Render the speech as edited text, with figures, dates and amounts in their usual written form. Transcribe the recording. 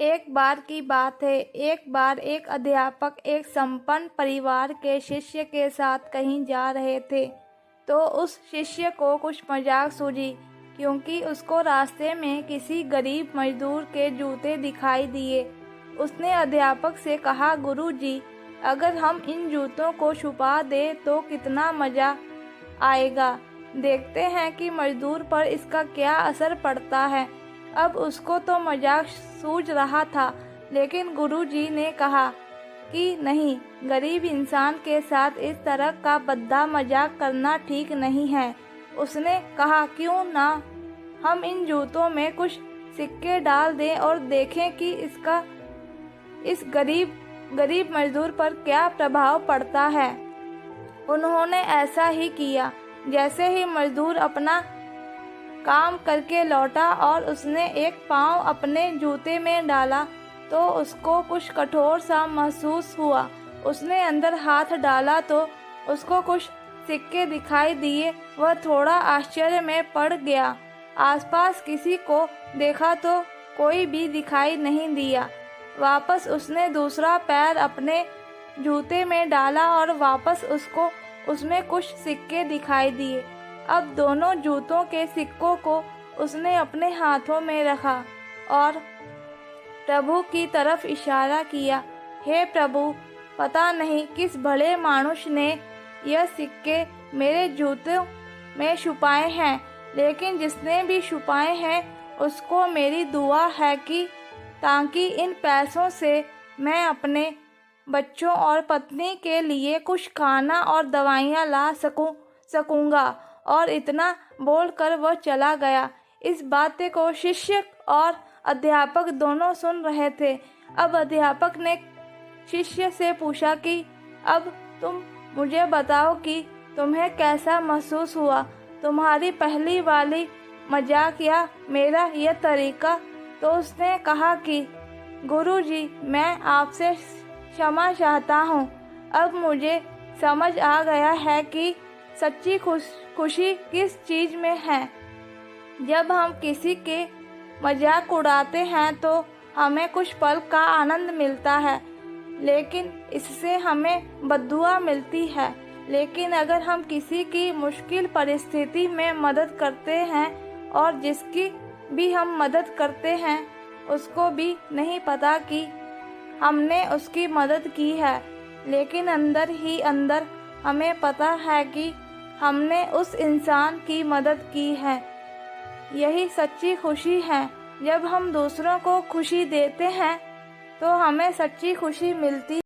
एक बार की बात है, एक बार एक अध्यापक एक संपन्न परिवार के शिष्य के साथ कहीं जा रहे थे, तो उस शिष्य को कुछ मजाक सूझी, क्योंकि उसको रास्ते में किसी गरीब मजदूर के जूते दिखाई दिए। उसने अध्यापक से कहा, गुरुजी, अगर हम इन जूतों को छुपा दें तो कितना मज़ा आएगा। देखते हैं कि मजदूर पर इसका क्या असर पड़ता है। अब उसको तो मजाक सूझ रहा था, लेकिन गुरुजी ने कहा कि नहीं, गरीब इंसान के साथ इस तरह का भद्दा मजाक करना ठीक नहीं है। उसने कहा, क्यों ना हम इन जूतों में कुछ सिक्के डाल दें और देखें कि इसका इस गरीब मजदूर पर क्या प्रभाव पड़ता है। उन्होंने ऐसा ही किया। जैसे ही मजदूर अपना काम करके लौटा और उसने एक पाँव अपने जूते में डाला, तो उसको कुछ कठोर सा महसूस हुआ। उसने अंदर हाथ डाला तो उसको कुछ सिक्के दिखाई दिए। वह थोड़ा आश्चर्य में पड़ गया। आसपास किसी को देखा तो कोई भी दिखाई नहीं दिया। वापस उसने दूसरा पैर अपने जूते में डाला और वापस उसको उसमें कुछ सिक्के दिखाई दिए। अब दोनों जूतों के सिक्कों को उसने अपने हाथों में रखा और प्रभु की तरफ इशारा किया। हे प्रभु, पता नहीं किस भले मानुष ने यह सिक्के मेरे जूतों में छुपाए हैं, लेकिन जिसने भी छुपाए हैं उसको मेरी दुआ है कि ताकि इन पैसों से मैं अपने बच्चों और पत्नी के लिए कुछ खाना और दवाइयाँ ला सकूँगा। और इतना बोलकर वह चला गया। इस बात को शिष्य और अध्यापक दोनों सुन रहे थे। अब अध्यापक ने शिष्य से पूछा कि अब तुम मुझे बताओ कि तुम्हें कैसा महसूस हुआ, तुम्हारी पहली वाली मजाक या मेरा यह तरीका। तो उसने कहा कि गुरुजी, मैं आपसे क्षमा चाहता हूँ। अब मुझे समझ आ गया है कि सच्ची खुशी किस चीज़ में है। जब हम किसी के मजाक उड़ाते हैं तो हमें कुछ पल का आनंद मिलता है, लेकिन इससे हमें बद्दुआ मिलती है। लेकिन अगर हम किसी की मुश्किल परिस्थिति में मदद करते हैं और जिसकी भी हम मदद करते हैं उसको भी नहीं पता कि हमने उसकी मदद की है, लेकिन अंदर ही अंदर हमें पता है कि हमने उस इंसान की मदद की है। यही सच्ची खुशी है। जब हम दूसरों को खुशी देते हैं तो हमें सच्ची खुशी मिलती